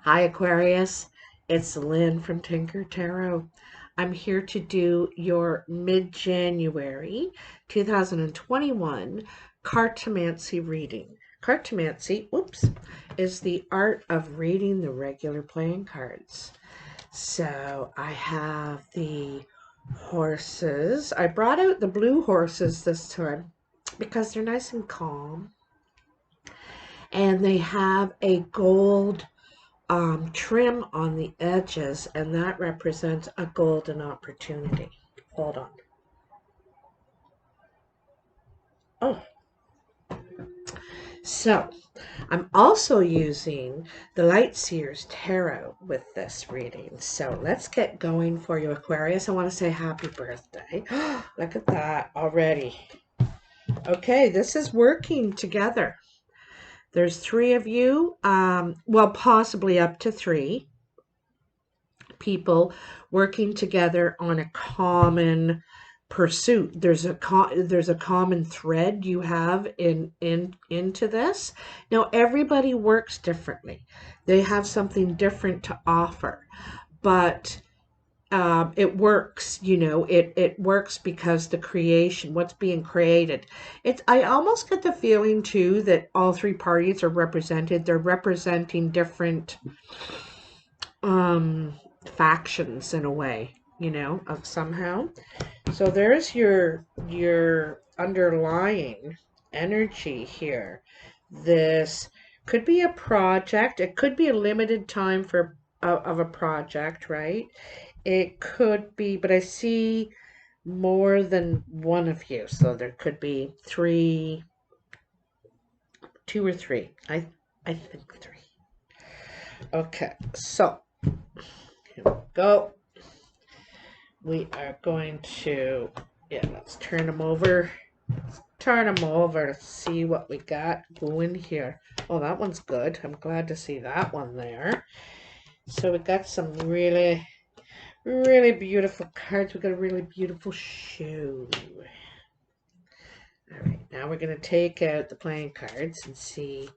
Hi Aquarius, it's Lynn from Tinker Tarot. I'm here to do your mid-January 2021 Cartomancy reading. Cartomancy, is the art of reading the regular playing cards. So I have the horses. I brought out the blue horses this time because they're nice and calm. And they have a gold trim on the edges, and that represents a golden opportunity. Hold on. Oh, so I'm also using the Light Seers Tarot with this reading. So let's get going for you, Aquarius. I want to say happy birthday. Look at that already. Okay, this is working together. There's three of you, well, possibly up to three people working together on a common pursuit. There's a common thread you have into this. Now everybody works differently. They have something different to offer, but it works. It works because the creation, what's being created. I almost get the feeling too that all three parties are represented. They're representing different um factions in a way, of somehow. So there's your underlying energy here. This could be a project. It could be a limited time of a project, right? It could be, but I see more than one of you. So there could be three, two or three. I think three. Okay, so here we go. We are going to, let's turn them over. Let's turn them over to see what we got going here. Oh, that one's good. I'm glad to see that one there. So we got some really, really beautiful cards. We got a really beautiful shoe. All right, now we're going to take out the playing cards and see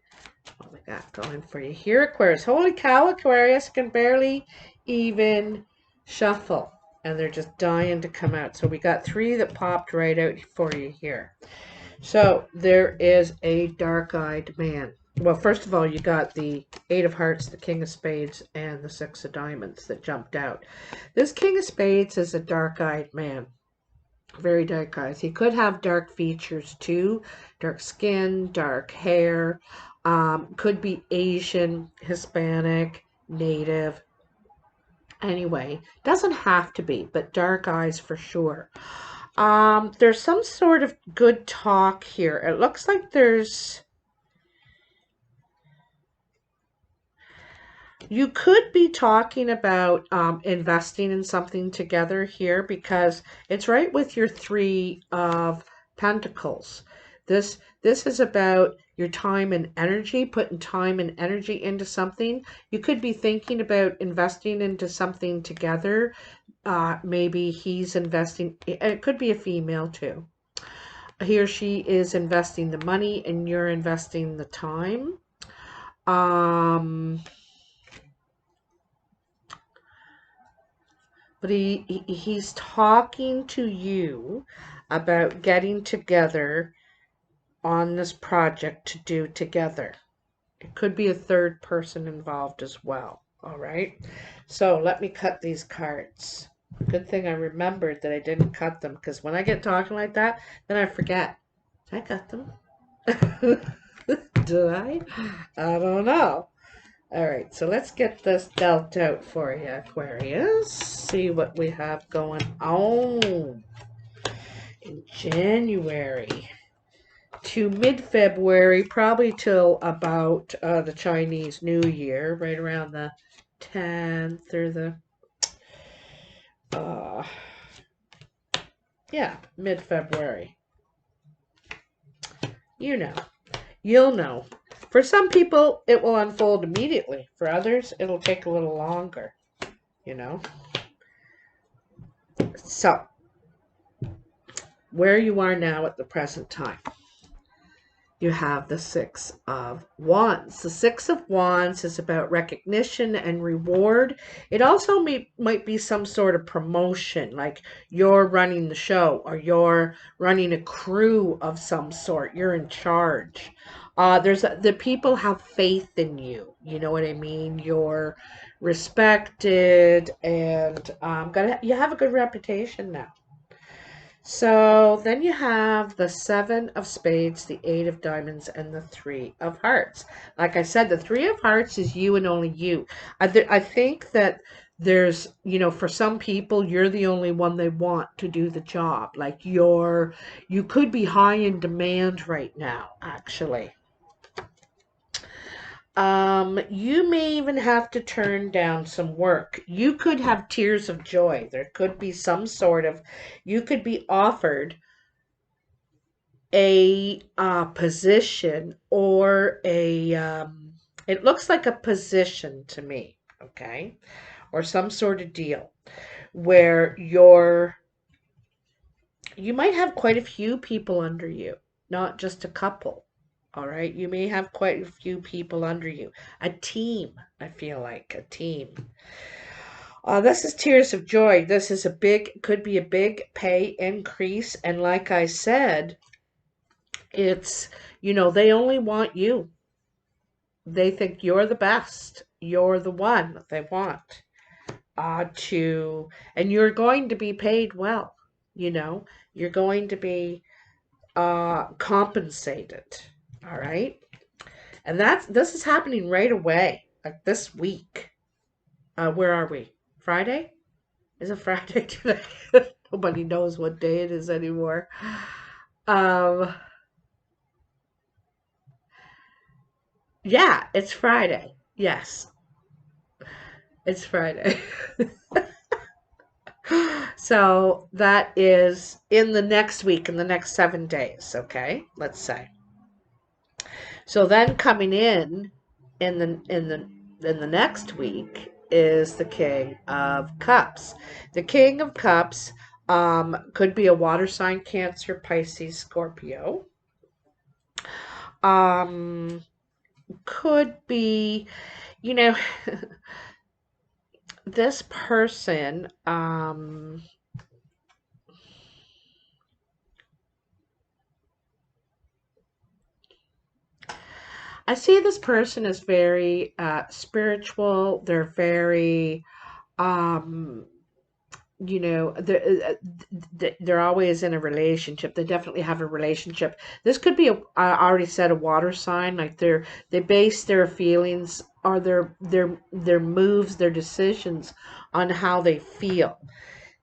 what we got going for you here, Aquarius. Holy cow, Aquarius can barely even shuffle, and they're just dying to come out. So we got three that popped right out for you here. So there is a dark-eyed man. Well, first of all, you got the Eight of Hearts, the King of Spades, and the Six of Diamonds that jumped out. This King of Spades is a dark-eyed man. Very dark eyes. He could have dark features too. Dark skin, dark hair. Could be Asian, Hispanic, Native. Anyway, doesn't have to be, but dark eyes for sure. There's some sort of good talk here. It looks like you could be talking about investing in something together here because it's right with your Three of Pentacles. This is about your time and energy, putting time and energy into something. You could be thinking about investing into something together. Maybe he's investing, it could be a female too. He or she is investing the money and you're investing the time. But he's talking to you about getting together on this project to do together. It could be a third person involved as well. All right. So let me cut these cards. Good thing I remembered that I didn't cut them because when I get talking like that, then I forget. Did I cut them? Did I? I don't know. All right, so let's get this dealt out for you, Aquarius. See what we have going on in January to mid-February, probably till about the Chinese New Year, right around the 10th or the, mid-February. You'll know. For some people, it will unfold immediately. For others, it'll take a little longer, So, where you are now at the present time. you have the Six of Wands. The Six of Wands is about recognition and reward. It also might be some sort of promotion, like you're running the show or you're running a crew of some sort. You're in charge. The people have faith in you. You know what I mean? You're respected and you have a good reputation now. So then you have the Seven of Spades, the Eight of Diamonds, and the Three of Hearts. Like I said, the Three of Hearts is you and only you. I think that there's, for some people, you're the only one they want to do the job. Like you could be high in demand right now, actually. You may even have to turn down some work. You could have tears of joy. There could be some sort of, you could be offered a position or it looks like a position to me, okay? Or some sort of deal where you might have quite a few people under you, not just a couple. All right, you may have quite a few people under you. A team, I feel like a team. This is tears of joy. This is could be a big pay increase. And like I said, it's, they only want you. They think you're the best. You're the one they want and you're going to be paid well. You're going to be compensated. All right. And this is happening right away, like this week. Where are we? Friday? Is it Friday today? Nobody knows what day it is anymore. Yeah, it's Friday. Yes, it's Friday. So that is in the next week, in the next 7 days, okay? Let's say. So then coming in the next week is the King of Cups. The King of Cups could be a water sign, Cancer, Pisces, Scorpio. Could be, you know, this person, I see this person as very spiritual. They're very, um, they're always in a relationship. They definitely have a relationship. This could be I already said, a water sign. Like they base their feelings or their moves, their decisions on how they feel.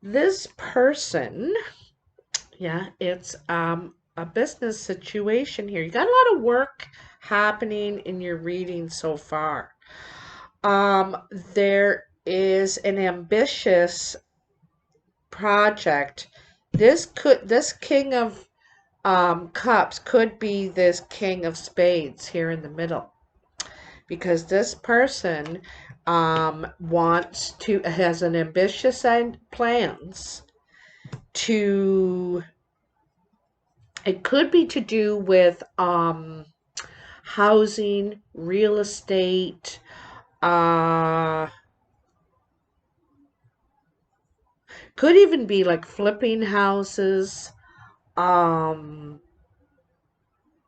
This person, yeah, it's a business situation here. You got a lot of work happening in your reading so far. There is an ambitious project. This King of Cups could be this King of Spades here in the middle, because this person has an ambitious and plans to. It could be to do with housing, real estate, could even be like flipping houses. Um,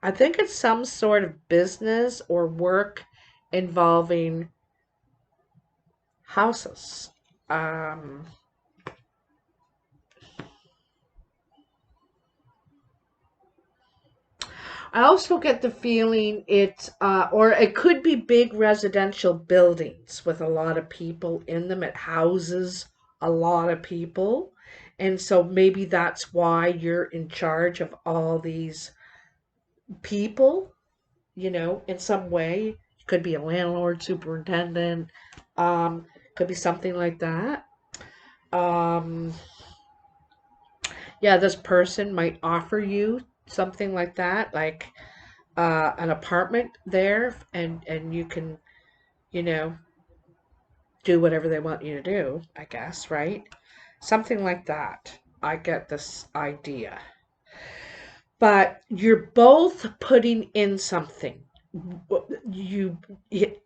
I think it's some sort of business or work involving houses. I also get the feeling or it could be big residential buildings with a lot of people in them. It houses a lot of people. And so maybe that's why you're in charge of all these people, in some way. Could be a landlord, superintendent, could be something like that. Um, yeah, this person might offer you something like that, like an apartment there, and you can, you know, do whatever they want you to do, I guess, right? Something like that. I get this idea. but you're both putting in something. you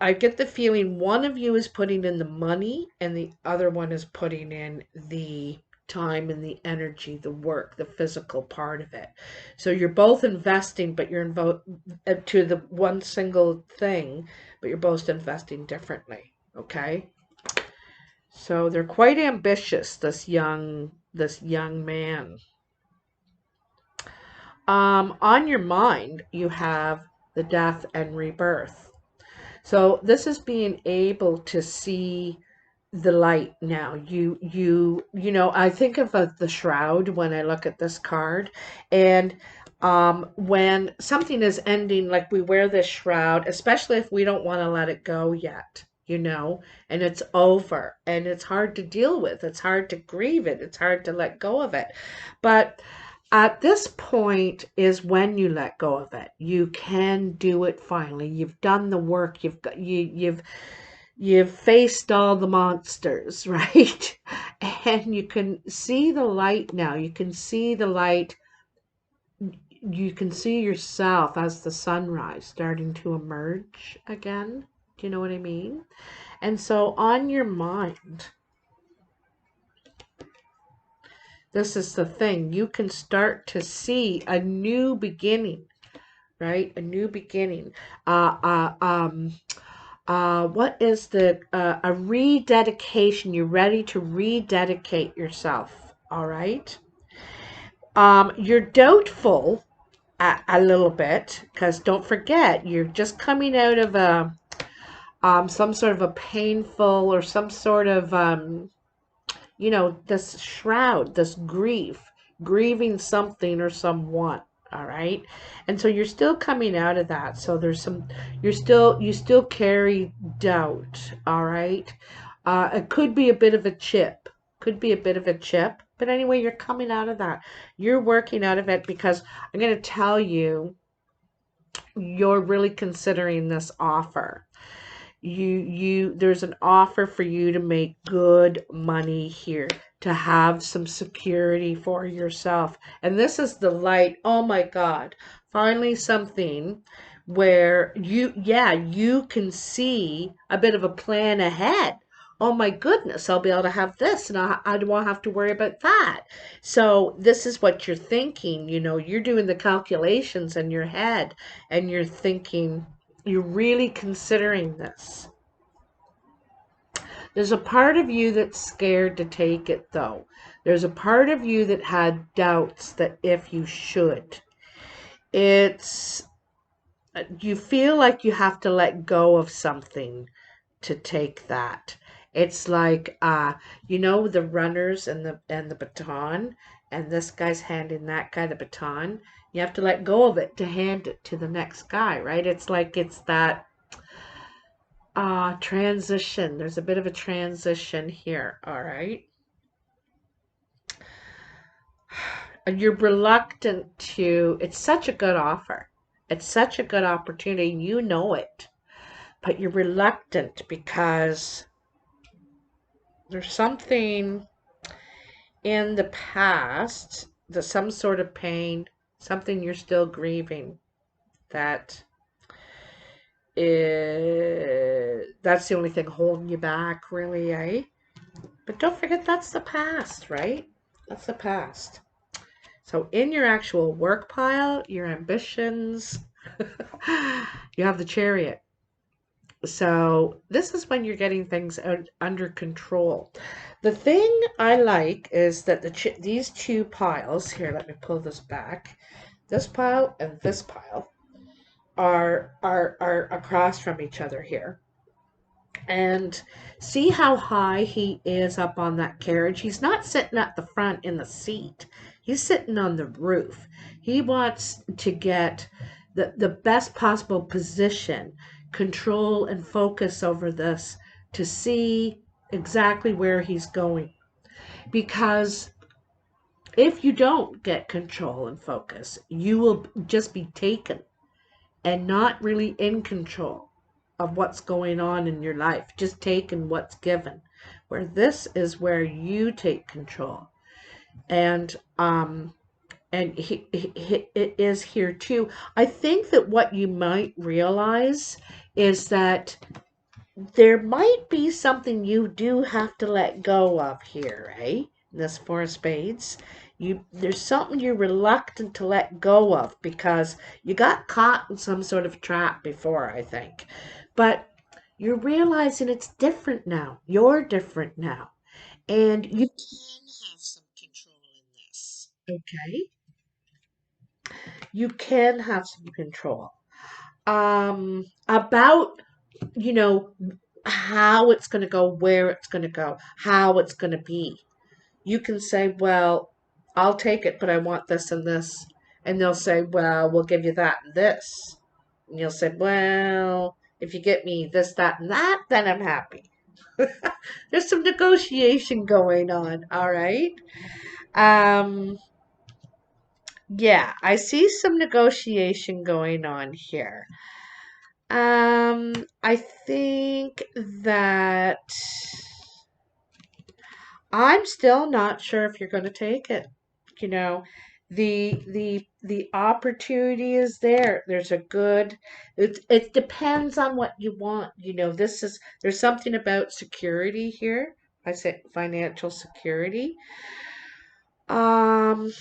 I get the feeling one of you is putting in the money and the other one is putting in the time and the energy, the work, the physical part of it. So you're both investing, but you're to the one single thing, but you're both investing differently. Okay. So they're quite ambitious, this young man. On your mind, you have the death and rebirth. So this is being able to see the light now. I think of the shroud when I look at this card, and when something is ending, like we wear this shroud, especially if we don't want to let it go yet, and it's over, and it's hard to deal with. It's hard to grieve it. It's hard to let go of it, but at this point is when you let go of it. You can do it finally. You've done the work. You've faced all the monsters, right? And you can see the light now. You can see the light. You can see yourself as the sunrise starting to emerge again. Do you know what I mean? And so on your mind, this is the thing. You can start to see a new beginning, right? A new beginning. What is a rededication? You're ready to rededicate yourself. All right. You're doubtful a little bit because don't forget you're just coming out of some sort of a painful or some sort of this shroud, this grieving something or someone. All right. And so you're still coming out of that. So you still carry doubt. All right. It could be a bit of a chip. But anyway, you're coming out of that. You're working out of it because I'm going to tell you, you're really considering this offer. There's an offer for you to make good money here, to have some security for yourself. And this is the light. Oh my God. Finally something where you can see a bit of a plan ahead. Oh my goodness, I'll be able to have this and I won't have to worry about that. So this is what you're thinking, you're doing the calculations in your head and you're thinking, you're really considering this. There's a part of you that's scared to take it, though. There's a part of you that had doubts that if you should. You feel like you have to let go of something to take that. It's like, the runners and the baton, and this guy's handing that guy the baton. You have to let go of it to hand it to the next guy, right? It's like it's that transition. There's a bit of a transition here, all right? And you're reluctant to, it's such a good offer. It's such a good opportunity. You know it. But you're reluctant because there's something in the past, some sort of pain, something you're still grieving, that's the only thing holding you back, really, eh? But don't forget, that's the past, right? That's the past. So in your actual work pile, your ambitions, you have the Chariot. So this is when you're getting things under control. The thing I like is that these two piles, here, let me pull this back. This pile and this pile are across from each other here. And see how high he is up on that carriage. He's not sitting at the front in the seat. He's sitting on the roof. He wants to get the best possible position, control and focus over this to see exactly where he's going. Because if you don't get control and focus, you will just be taken and not really in control of what's going on in your life, just taking what's given. Where this is where you take control. And and it is here too. I think that what you might realize is that there might be something you do have to let go of here, eh? This Four of Spades. There's something you're reluctant to let go of because you got caught in some sort of trap before, I think. But you're realizing it's different now. You're different now. And you can have some control in this. Okay? You can have some control. About, you know, how it's going to go, where it's going to go, how it's going to be. You can say, well, I'll take it, but I want this and this. And they'll say, well, we'll give you that and this. And you'll say, well, if you get me this, that, and that, then I'm happy. There's some negotiation going on, all right? Um, yeah, I see some negotiation going on here. I think that I'm still not sure if you're going to take it. You know, the opportunity is there. There's a good. It depends on what you want. There's something about security here. I said financial security. Um,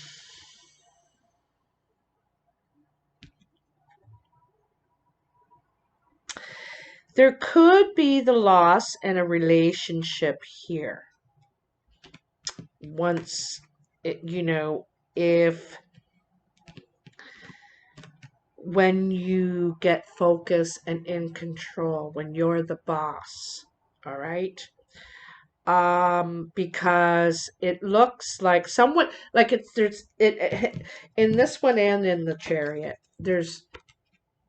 there could be the loss in a relationship here. Once if when you get focused and in control, when you're the boss, all right? Because it looks like somewhat like in this one and in the Chariot, there's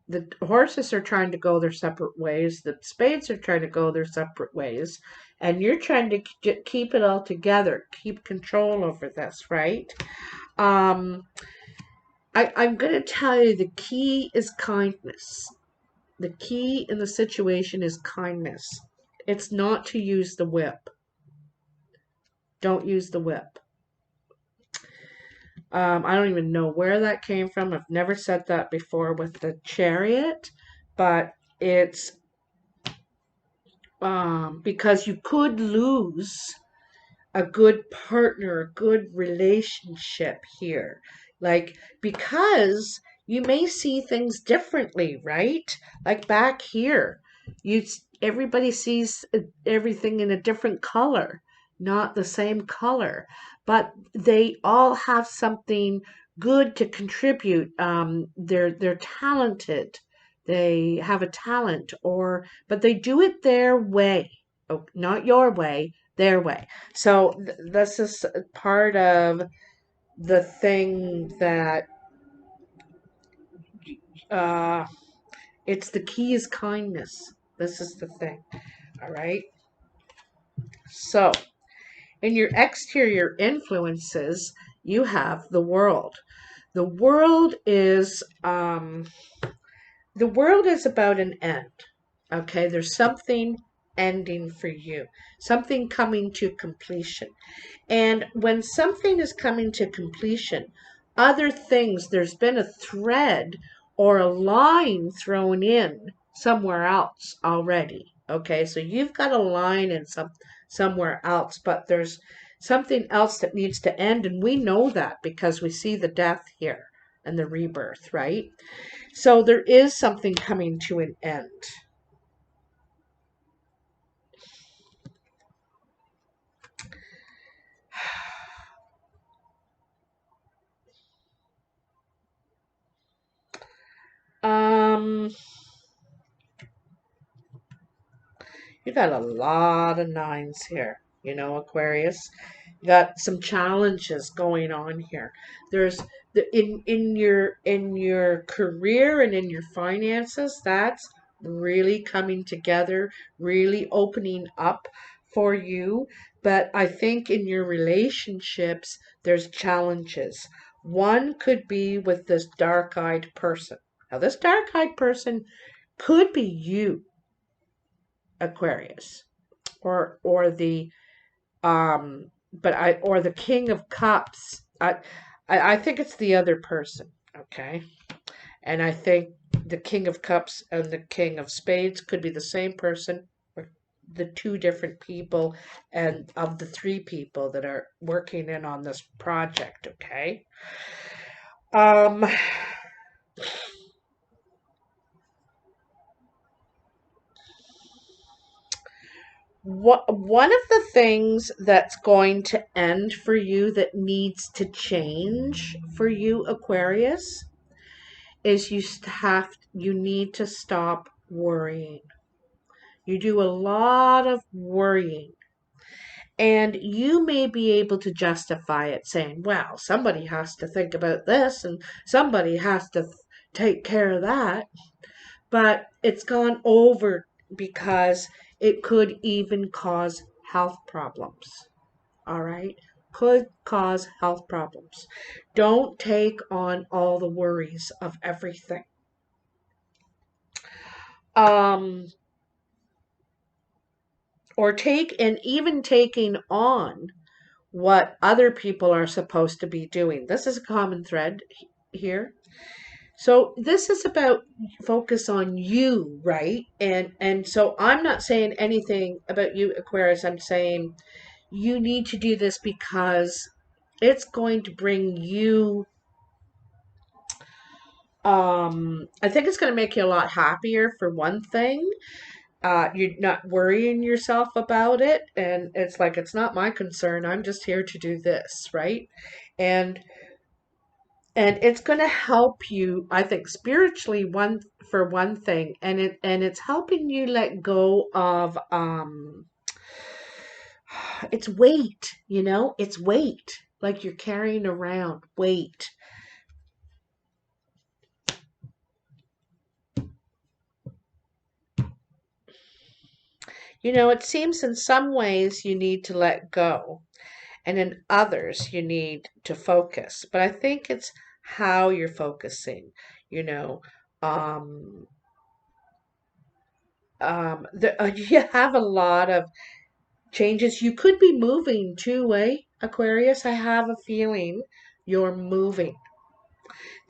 the horses are trying to go their separate ways, the spades are trying to go their separate ways, and you're trying to keep it all together, keep control over this, right? um I'm going to tell you the key is kindness. The key in the situation is kindness. It's not to use the whip. Don't use the whip. I don't even know where that came from. I've never said that before with the Chariot, but it's because you could lose a good partner, a good relationship here. Like, because you may see things differently, right? Like back here, everybody sees everything in a different color, not the same color, but they all have something good to contribute. They're talented. They have a talent, but they do it their way. Oh, not your way, their way. So this is part of the thing that uh, it's the key is kindness. This is the thing. All right. So in your exterior influences, you have the world. The world is the world is about an end. Okay, there's something ending for you, something coming to completion. And when something is coming to completion, other things, there's been a thread or a line thrown in somewhere else already. Okay, so you've got a line in somewhere else, but there's something else that needs to end, and we know that because we see the death here and the rebirth, right? So there is something coming to an end. Um, You got a lot of nines here, Aquarius. You got some challenges going on here. There's in your career and in your finances, that's really coming together, really opening up for you. But I think in your relationships, there's challenges. One could be with this dark-eyed person. Now, this dark-eyed person could be you, Aquarius, or the but I or the King of Cups. I think it's the other person, okay? And I think the King of Cups and the King of Spades could be the same person or the two different people and of the three people that are working in on this project, okay? Um one of the things that's going to end for you that needs to change for you, Aquarius, is you need to stop worrying. You do a lot of worrying. And you may be able to justify it saying, well, somebody has to think about this and somebody has to take care of that. But it's gone over because it could even cause health problems. All right? Could cause health problems. Don't take on all the worries of everything. Um, or take, and even taking on what other people are supposed to be doing. This is a common thread here. So this is about focus on you, right? And so I'm not saying anything about you, Aquarius. I'm saying you need to do this because it's going to bring you I think it's going to make you a lot happier for one thing. You're not worrying yourself about it, and it's like it's not my concern. I'm just here to do this, right? And and it's going to help you, I think, spiritually one for one thing, and it's helping you let go of it's weight, it's weight, like you're carrying around weight. It seems in some ways you need to let go, and in others you need to focus. But I think it's how you're focusing, you know. Um, you have a lot of changes. You could be moving too, eh, Aquarius? I have a feeling you're moving.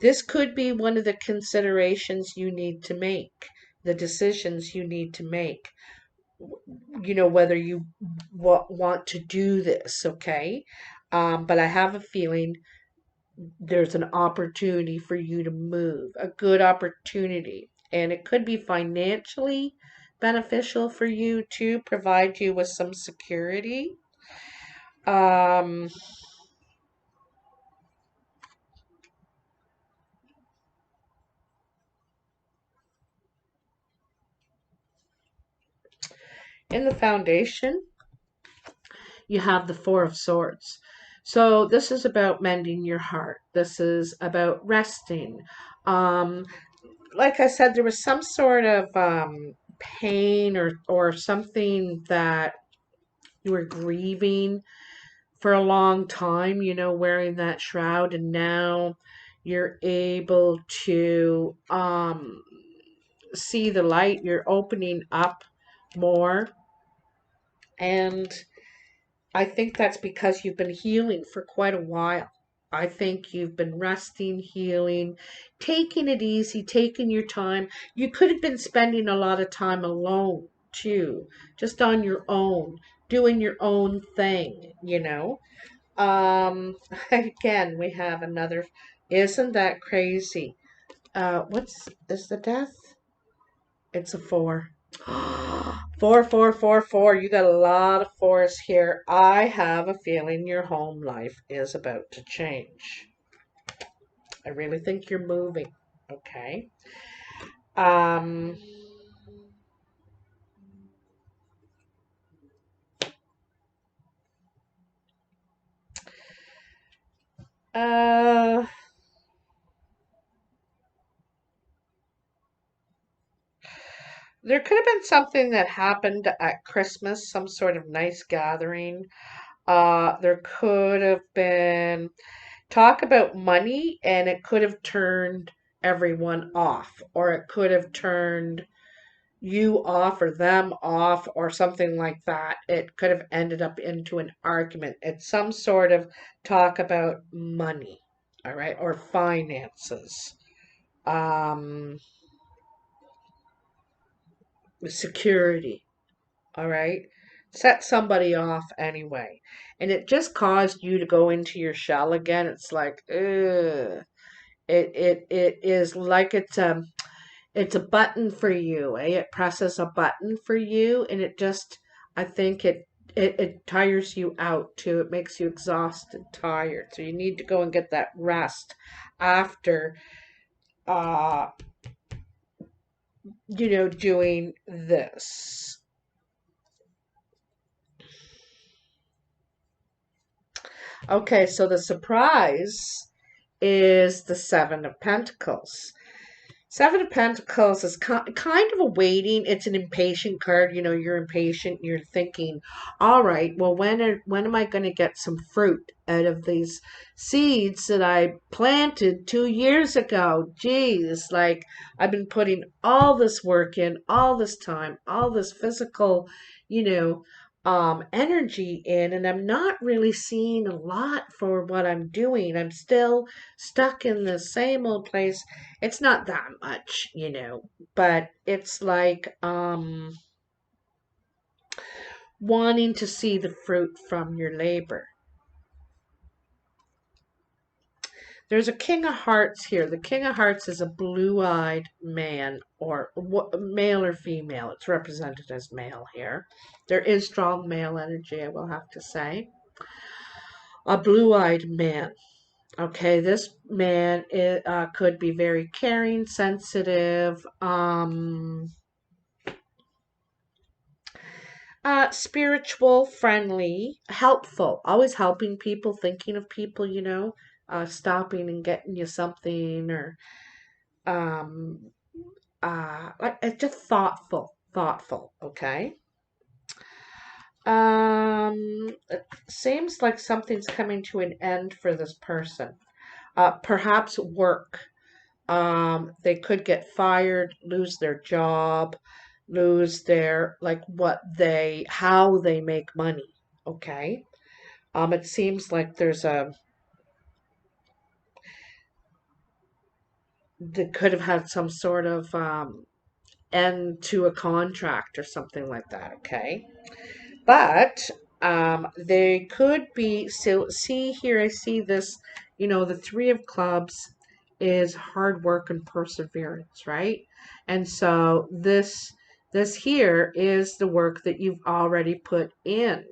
This could be one of the considerations you need to make, the decisions you need to make. Whether you want to do this, okay? But I have a feeling there's an opportunity for you to move, a good opportunity. And it could be financially beneficial for you to provide you with some security. Um, in the foundation, you have the Four of Swords. So this is about mending your heart. This is about resting. Um, like I said, there was some sort of pain or something that you were grieving for a long time, wearing that shroud, and now you're able to see the light. You're opening up more, and I think that's because you've been healing for quite a while. I think you've been resting, healing, taking it easy, taking your time. You could have been spending a lot of time alone too, just on your own, doing your own thing. Again, we have another. Isn't that crazy? What's is the death? It's a four. Four, four, four, four. You got a lot of fours here. I have a feeling your home life is about to change. I really think you're moving. Okay. Um. Uh. There could have been something that happened at Christmas, some sort of nice gathering. There could have been talk about money, and it could have turned everyone off, or it could have turned you off or them off or something like that. It could have ended up into an argument. It's some sort of talk about money. all right, or finances, um, security, all right. Set somebody off anyway, and it just caused you to go into your shell again. It's like, ugh. It is like it's a button for you, eh? It presses a button for you, and it just, I think it tires you out too. It makes you exhausted, tired. So you need to go and get that rest after, uh, doing this. Okay, so the surprise is the Seven of Pentacles. Seven of Pentacles is kind of a waiting. It's an impatient card. You're impatient. You're thinking, all right, well, when am I going to get some fruit out of these seeds that I planted 2 years ago? Geez, like I've been putting all this work in, all this time, all this physical, you know, energy in, and I'm not really seeing a lot for what I'm doing. I'm still stuck in the same old place. It's not that much, but it's like wanting to see the fruit from your labor. There's a King of Hearts here. The King of Hearts is a blue-eyed man, or male or female. It's represented as male here. There is strong male energy, I will have to say. A blue-eyed man. Okay, this man could be very caring, sensitive, spiritual, friendly, helpful, always helping people, thinking of people, stopping and getting you something, or um, like it's just thoughtful. Okay. It seems like something's coming to an end for this person. Perhaps work. They could get fired, lose their job, lose their, like, how they make money. Okay. It seems like they could have had some sort of end to a contract or something like that. Okay. But they could be, so see here, I see this, the Three of Clubs is hard work and perseverance, right? And so this here is the work that you've already put in.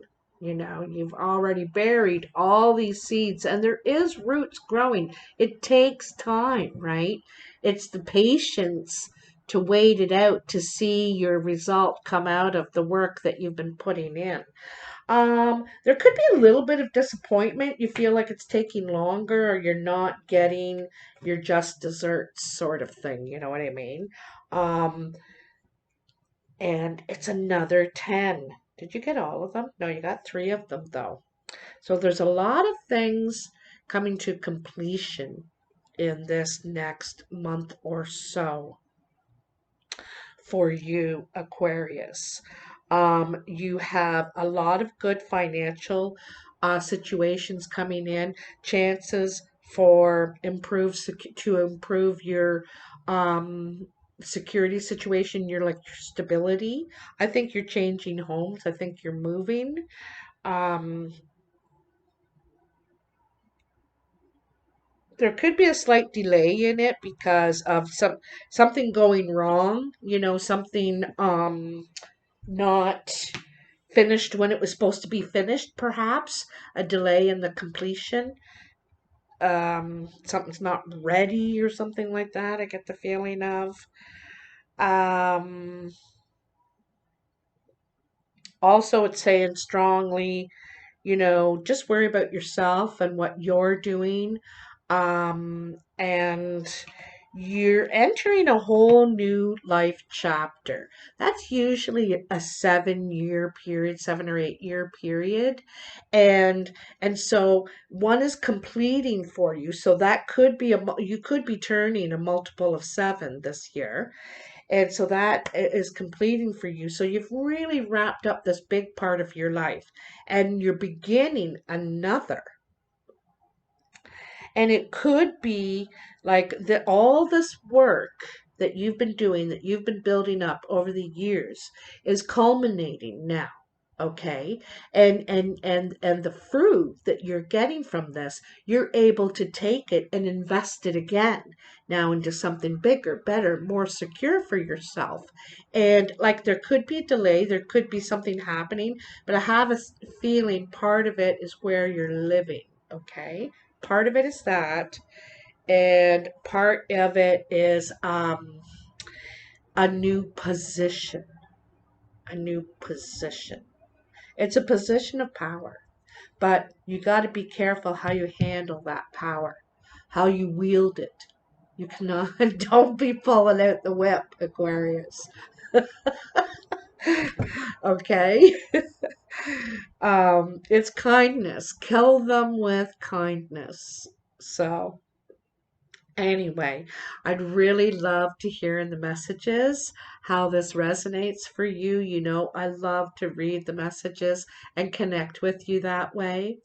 You've already buried all these seeds, and there is roots growing. It takes time, right? It's the patience to wait it out to see your result come out of the work that you've been putting in. There could be a little bit of disappointment. You feel like it's taking longer, or you're not getting your just desserts, sort of thing. You know what I mean? Um, and it's another 10. Did you get all of them? No, you got three of them, though. So there's a lot of things coming to completion in this next month or so for you, Aquarius. You have a lot of good financial situations coming in, chances for to improve your security situation, your stability. I think you're changing homes. I think you're moving. Um, there could be a slight delay in it because of something going wrong. Something not finished when it was supposed to be finished, perhaps a delay in the completion. Something's not ready or something like that. I get the feeling of. Um, Also, it's saying strongly, just worry about yourself and what you're doing. And you're entering a whole new life chapter. That's usually a 7-year period, 7 or 8 year period. And so one is completing for you. So that could be you could be turning a multiple of 7 this year. And so that is completing for you. So you've really wrapped up this big part of your life, and you're beginning another. And it could be like all this work that you've been doing, that you've been building up over the years, is culminating now. Okay. And the fruit that you're getting from this, you're able to take it and invest it again now into something bigger, better, more secure for yourself. And like there could be a delay, there could be something happening, but I have a feeling part of it is where you're living. Okay. Part of it is that, and part of it is a new position. A new position. It's a position of power, but you got to be careful how you handle that power, how you wield it. You cannot, don't be pulling out the whip, Aquarius. Okay? It's kindness. Kill them with kindness. So, anyway, I'd really love to hear in the messages how this resonates for you. You know, I love to read the messages and connect with you that way.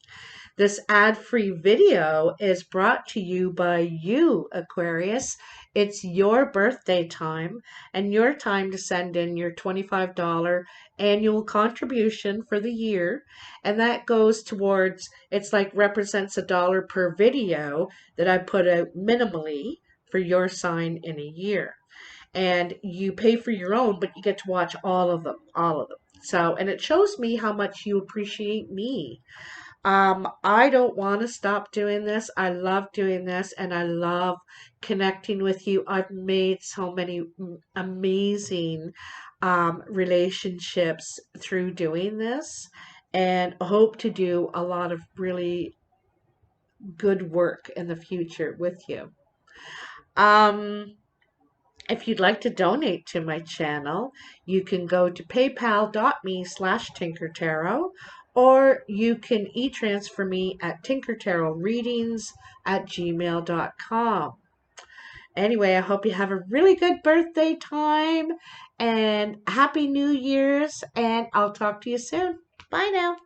This ad-free video is brought to you by you, Aquarius. It's your birthday time and your time to send in your $25 annual contribution for the year. And that goes towards, it's like represents $1 per video that I put out minimally for your sign in a year. And you pay for your own, but you get to watch all of them, all of them. So, and it shows me how much you appreciate me. I don't want to stop doing this. I love doing this and I love connecting with you. I've made so many amazing relationships through doing this and hope to do a lot of really good work in the future with you. If you'd like to donate to my channel, you can go to paypal.me/tinkertarot, or you can e-transfer me at tinkertarotreadings@gmail.com. Anyway, I hope you have a really good birthday time and Happy New Year's, and I'll talk to you soon. Bye now.